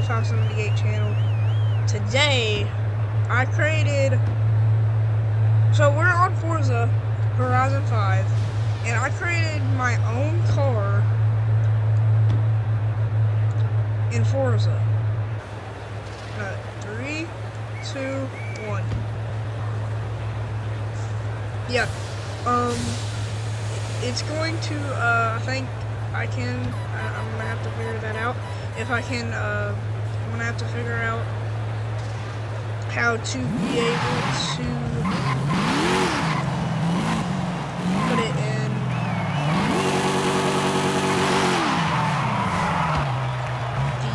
Fox78 channel. Today, I created... So we're on Forza Horizon 5, and I created my own car in Forza. 3, 2, 1. Yeah, it's going to, I think I'm gonna have to figure that out. If I can, I'm gonna have to figure out how to be able to put it in the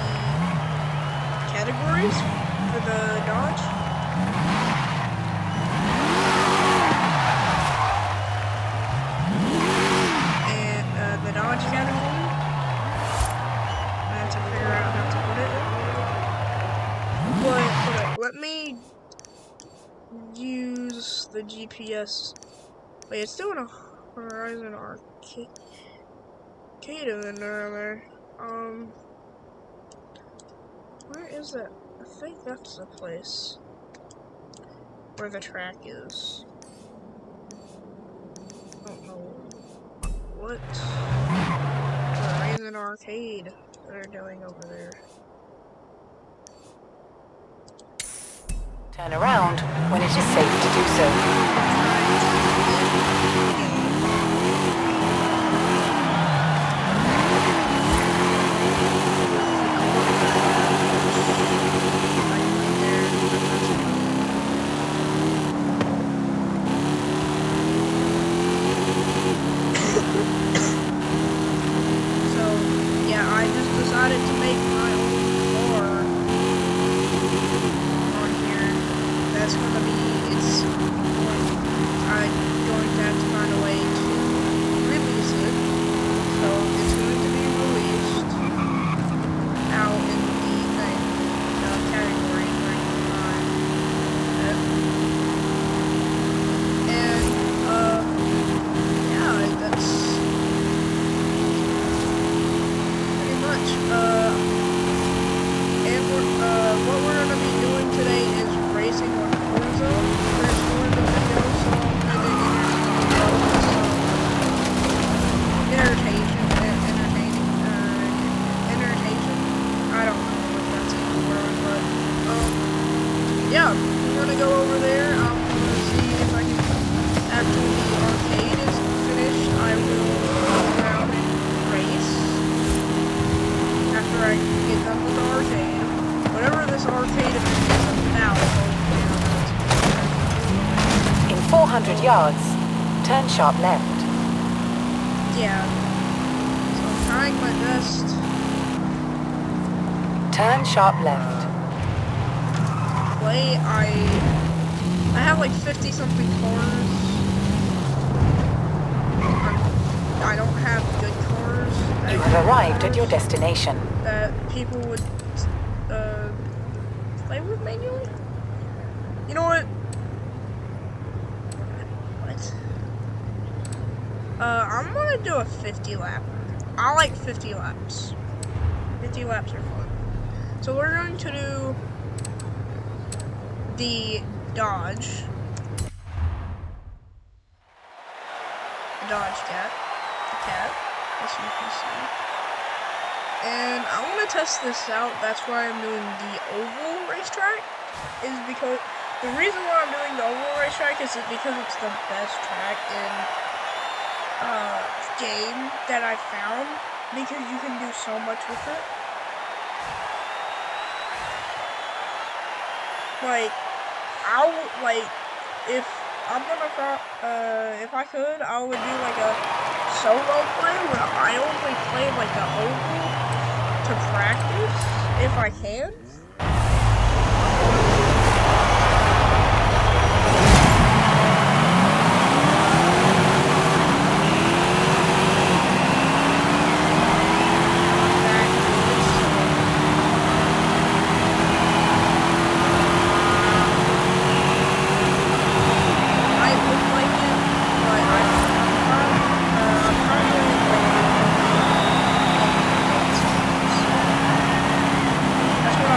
categories for the Dodge. And the Dodge category. I have to figure out how to put it in. But let me use the GPS. Wait, it's doing a Horizon Arcade event there. Where is that? I think that's the place where the track is. I don't know what Horizon Arcade they're doing over there. Turn around when it is safe to do so. I just decided to make my own car on here. That's gonna be, I'm going to have to find a way to release it. So it's going to be released out in the category where you can find it. And, yeah, that's what we're going to be doing today is racing on Forza. There's more of the video, so I'm entertaining. I don't know if that's a word, but yeah, we're going to go over there. I'm going to see if I can, after the arcade is finished, I will go around and race. After I get done with the arcade, whatever this arcade event is about, in 400 yards, turn sharp left. Yeah. So I'm trying my best. Turn sharp left. I have like 50 something cars. I don't have good cars. You have arrived at your destination. That people would play with manually. You know what? I'm gonna do a 50 lap. I like 50 laps. 50 laps are fun. So we're going to do the Dodge. The Dodge Cat. The cat, as you can see. And I want to test this out. That's why I'm doing the oval racetrack. The reason why I'm doing the oval racetrack is because it's the best track in game that I found, because you can do so much with it. If I could, I would do like a solo play where I only play like the oval to practice, if I can. That's what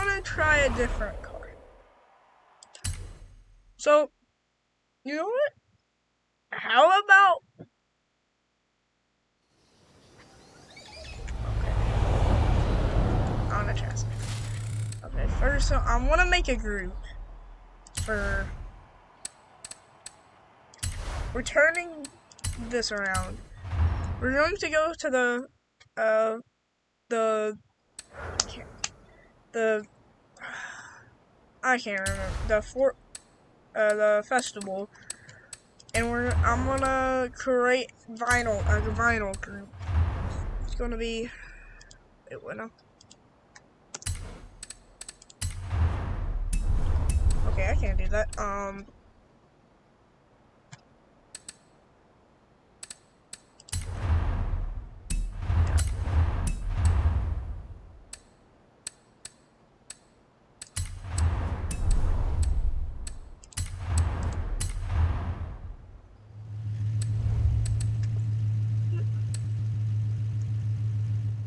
want to try a different car. So, you know what? How about... Okay. On a chassis. Okay, first, so I want to make a group for... We're turning this around. We're going to go to the I can't remember the festival, and I'm gonna create a vinyl group. It's gonna be it went up. Okay, I can't do that.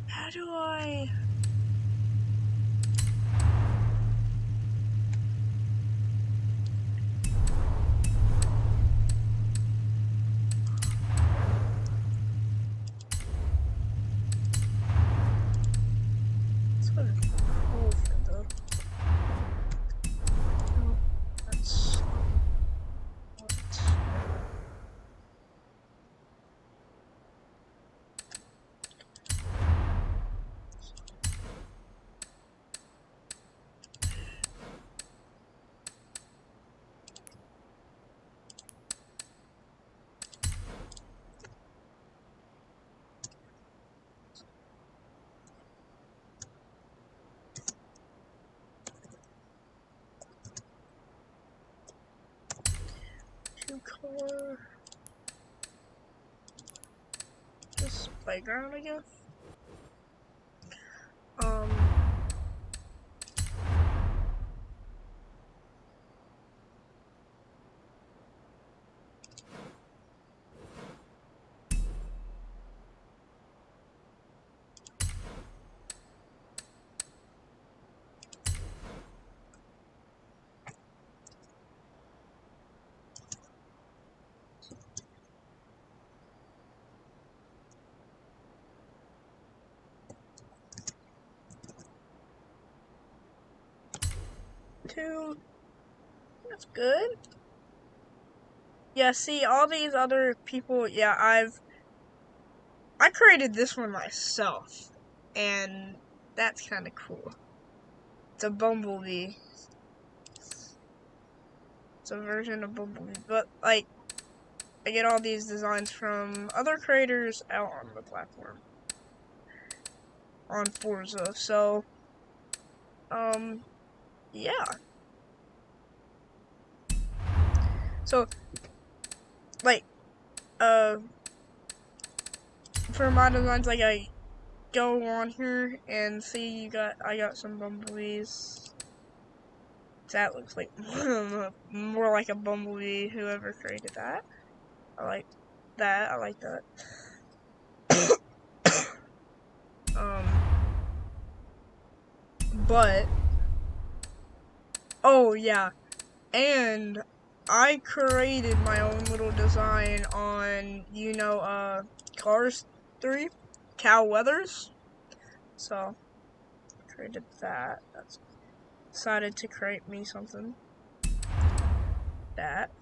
How do I? It's sort of cool for the. Oh, that's what. 2-car. This playground, I guess. Um. 2. That's good. Yeah, see, all these other people, yeah, I created this one myself, and that's kind of cool. It's a Bumblebee. It's a version of Bumblebee, but, like, I get all these designs from other creators out on the platform. On Forza, so, yeah. So, like, for my designs, like, I go on here and see I got some Bumblebees. That looks like more like a Bumblebee, whoever created that. I like that. I like that. But oh yeah, and I created my own little design on Cars 3, Cal Weathers. So created that. That's decided to create me something. That.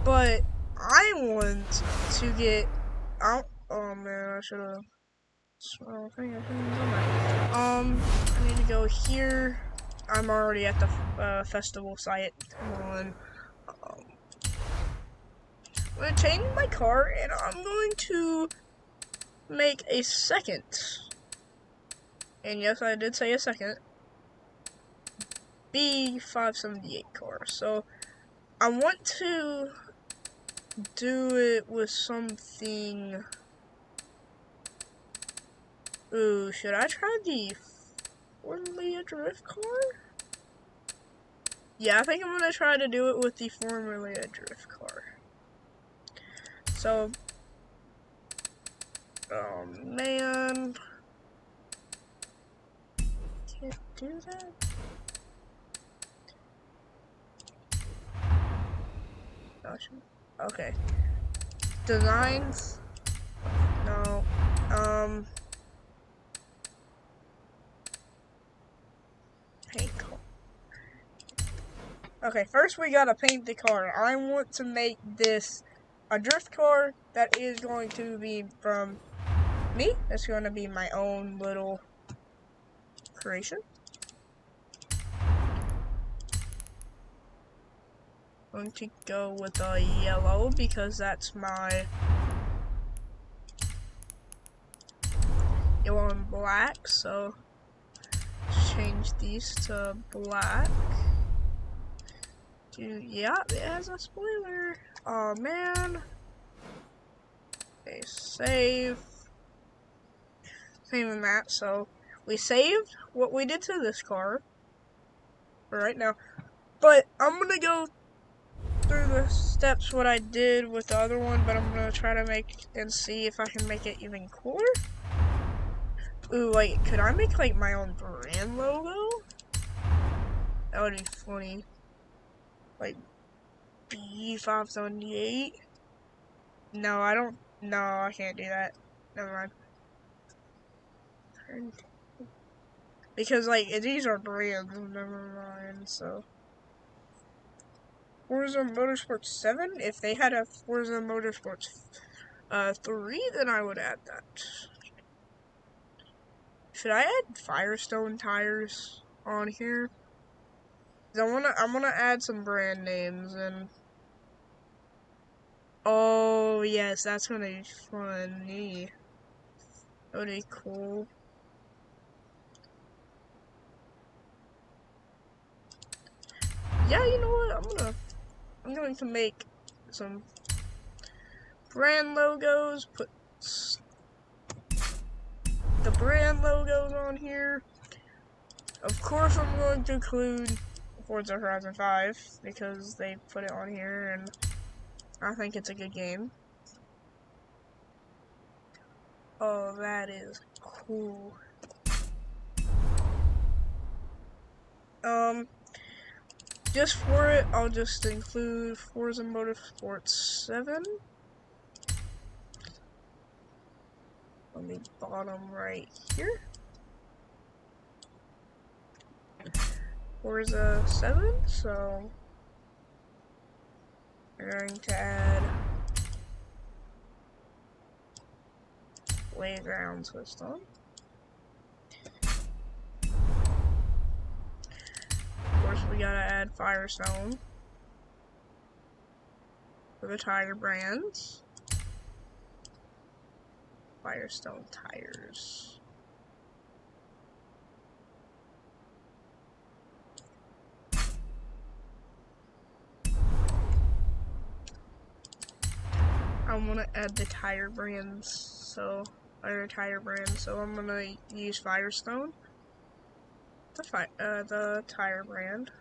But I want to get out. Oh man, I should have. I think I shouldn't have done that. I need to go here. I'm already at the festival site. Come on. I'm gonna change my car, and I'm going to make a second. And yes, I did say a second. B578 car. So I want to do it with something. Ooh, should I try the Forza drift car? Yeah, I think I'm gonna try to do it with the Forza drift car. So, oh man, can't do that? Gosh. Okay. Designs. No. Paint color. Okay, first we gotta paint the car. I want to make this a drift car that is going to be from me. It's going to be my own little creation. I'm going to go with a yellow because that's my yellow and black. So change these to black. Yeah, it has a spoiler. Oh man. Okay, save. Saving that. So we saved what we did to this car for right now. But I'm gonna go through the steps what I did with the other one, but I'm gonna try to make and see if I can make it even cooler. Ooh, like, could I make like my own brand logo? That would be funny. Like B578. No, I don't. No, I can't do that. Never mind. Because like these are brands. Never mind. So. Forza Motorsports 7? If they had a Forza Motorsports 3, then I would add that. Should I add Firestone tires on here? I'm gonna add some brand names and oh yes, that's gonna be funny. That would be cool. Yeah, you know what? I'm going to make some brand logos, put the brand logos on here. Of course, I'm going to include Forza Horizon 5 because they put it on here and I think it's a good game. Oh, that is cool. Just for it, I'll just include Forza Motorsports 7. On the bottom right here. Forza 7, so we're going to add playground system. Of course, we gotta add Firestone for the tire brands. Firestone tires. I'm gonna add the tire brands, so I'm gonna use Firestone, the tire brand.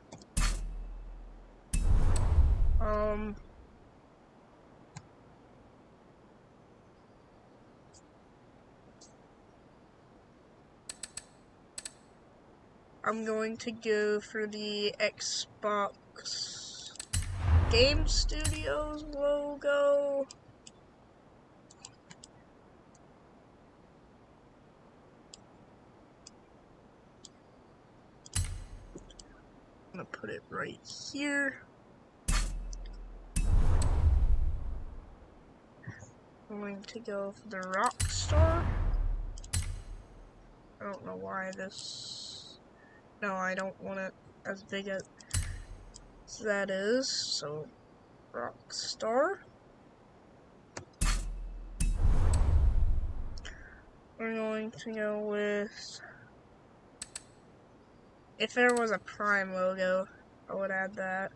I'm going to go for the Xbox Game Studios logo. I'm gonna put it right here. I'm going to go for the Rockstar. I don't know why this. No, I don't want it as big as that is. So, Rockstar. We're going to go with. If there was a Prime logo, I would add that.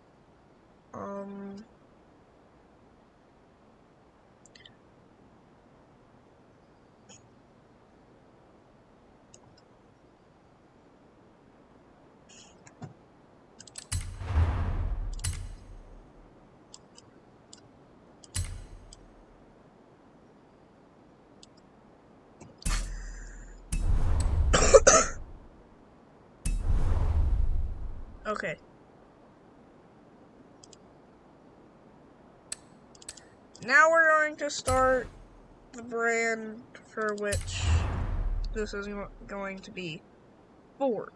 Okay. Now we're going to start the brand for which this is going to be for.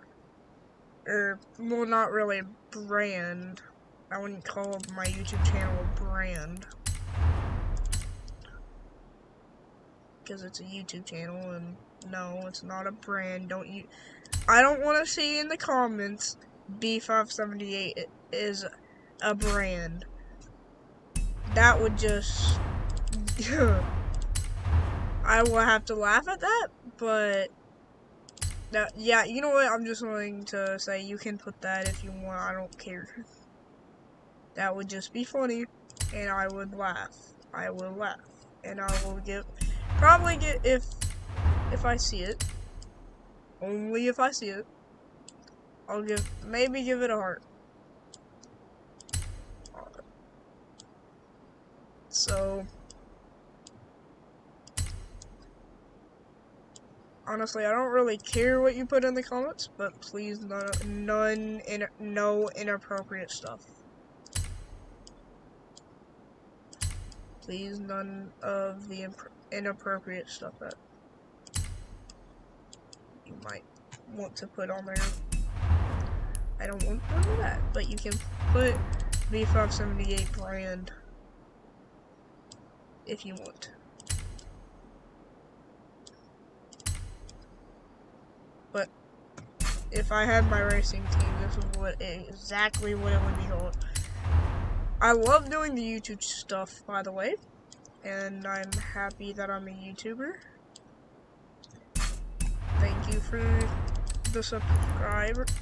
Well, not really a brand. I wouldn't call my YouTube channel a brand. Because it's a YouTube channel, and no, it's not a brand. I don't want to see in the comments B578 is a brand. That would just... I will have to laugh at that, but... yeah, you know what? I'm just going to say you can put that if you want. I don't care. That would just be funny, and I would laugh. I will laugh, and I will probably get if I see it. Only if I see it. I'll maybe give it a heart. So, honestly, I don't really care what you put in the comments, but please no inappropriate stuff. Please, none of the inappropriate stuff that you might want to put on there. I don't want none of that, but you can put B578 brand if you want. But if I had my racing team, this is exactly what it would be called. I love doing the YouTube stuff, by the way, and I'm happy that I'm a YouTuber. Thank you for the subscribes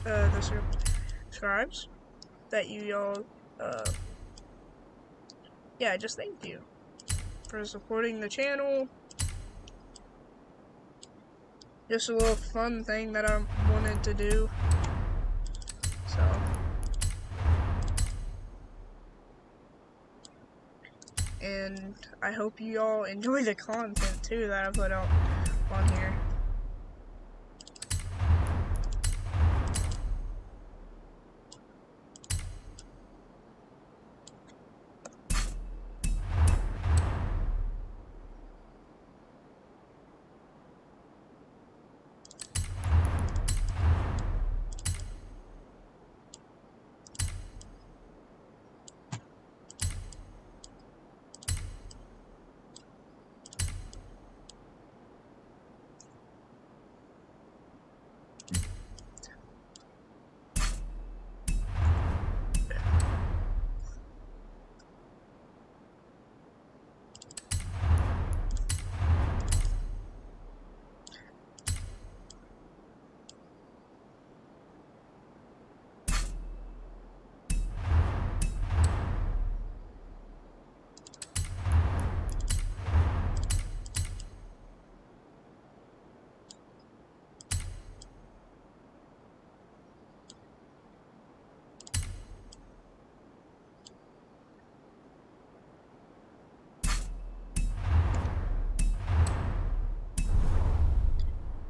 that you all, yeah, just thank you for supporting the channel. Just a little fun thing that I wanted to do. So, and I hope you all enjoy the content too that I put out on here.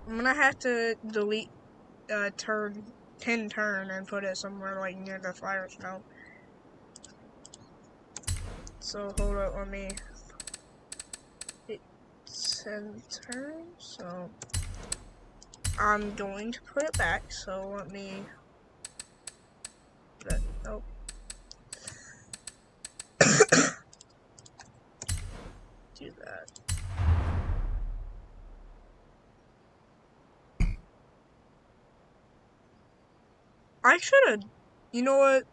I'm gonna have to delete pin turn and put it somewhere like near the fire snow. So hold up, let me hit send turn. So I'm going to put it back. So let me. Oh. Do that. I should have. You know what?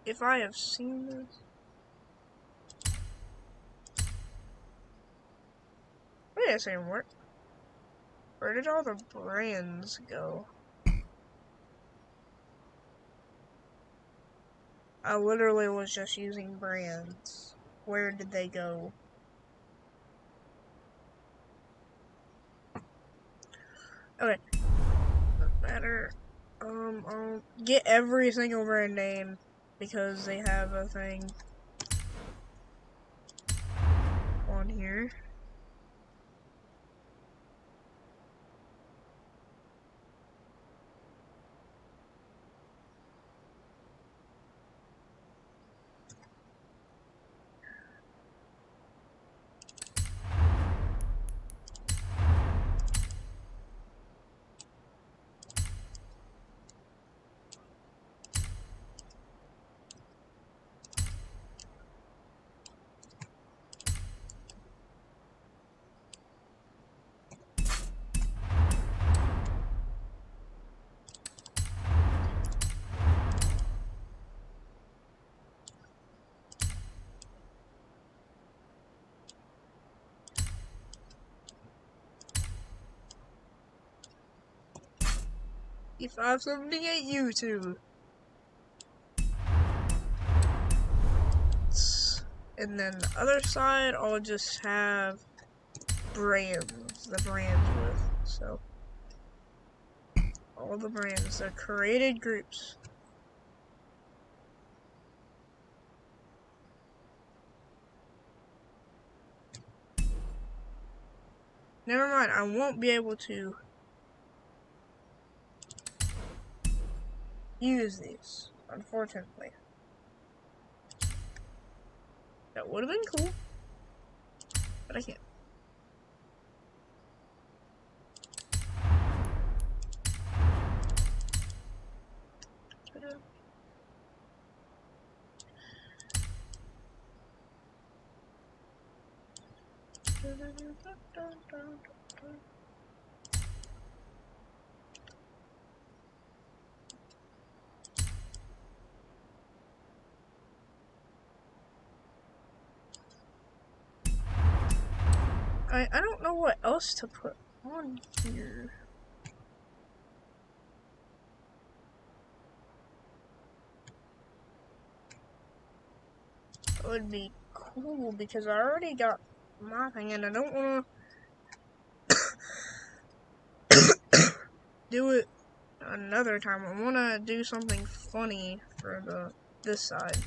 If I have seen this. Wait a second, where did all the brands go? I literally was just using brands. Where did they go? Okay. Doesn't matter. I'll get every single brand name because they have a thing on here. E578 YouTube. And then the other side, I'll just have brands, the brands with. So, all the brands, they're created groups. Never mind, I won't be able to use these, unfortunately. That would have been cool, but I can't. I don't know what else to put on here. It would be cool because I already got my thing and I don't want to do it another time. I want to do something funny for this side.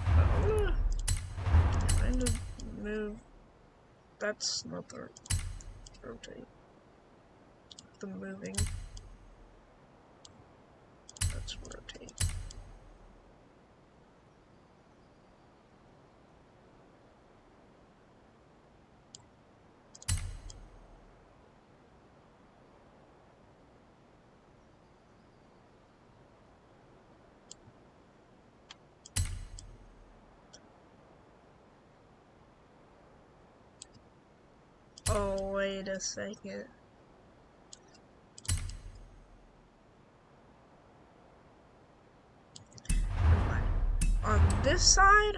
I'm gonna kind of move. That's not the rotate. The moving. That's rotate. Oh, wait a second. On this side,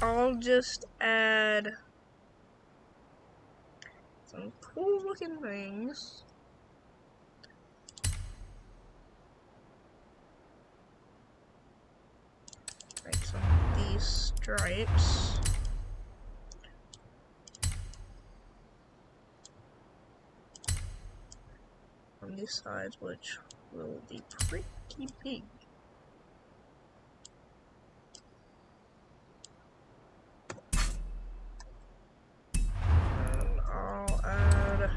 I'll just add some cool looking things. Like some of these stripes. On these sides, which will be pretty big. And I'll add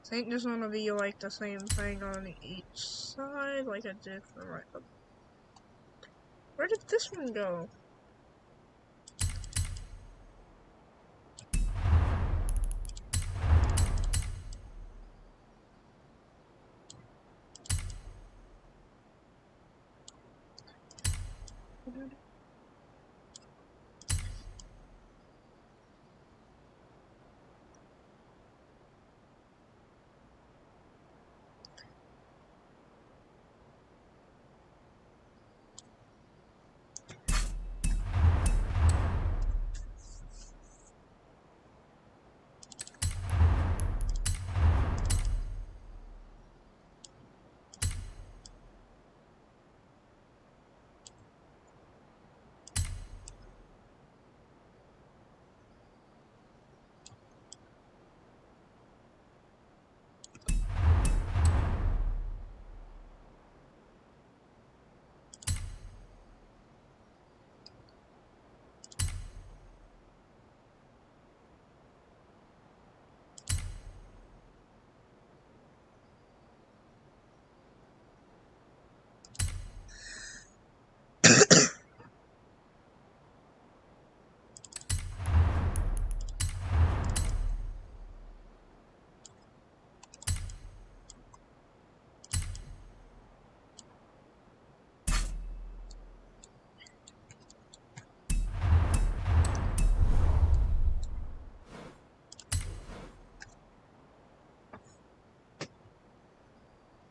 I think there's gonna be like the same thing on each side, like I did for my. Where did this one go?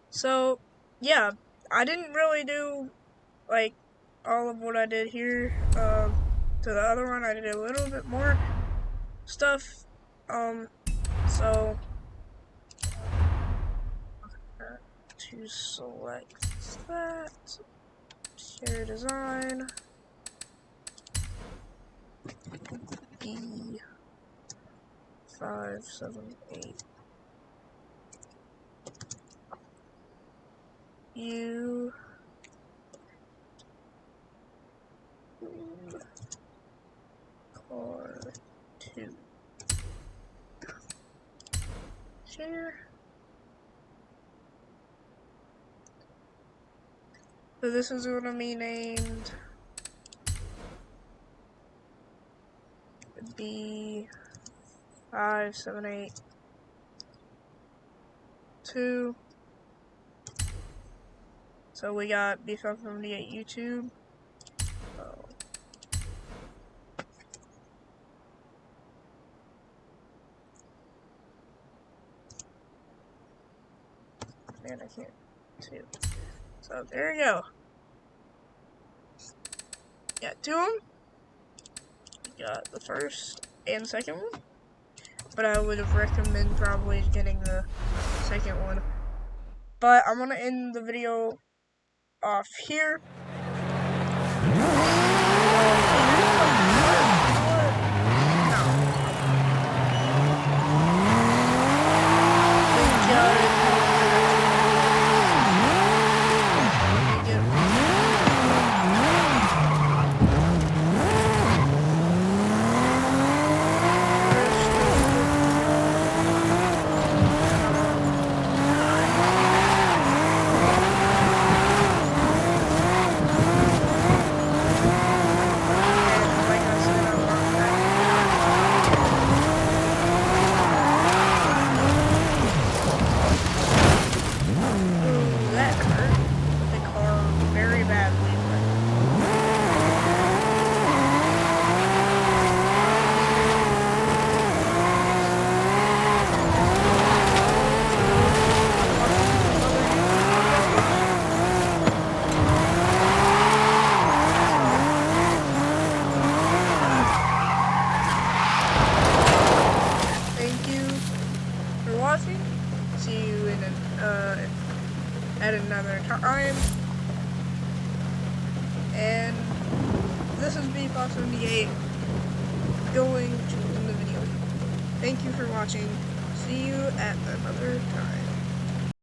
So, yeah, I didn't really do, like, all of what I did here. To the other one, I did a little bit more stuff. So to select that, share design, B578. U car 2. Share. So this is going to be named B5782. So we got B578 YouTube. Oh. Man, I can't see it. So there you go. Got 2 of them. Got the first and second one. But I would have recommended probably getting the second one. But I'm going to end the video off here. See you in at another time. And this is B578 going to end the video. Thank you for watching. See you at another time.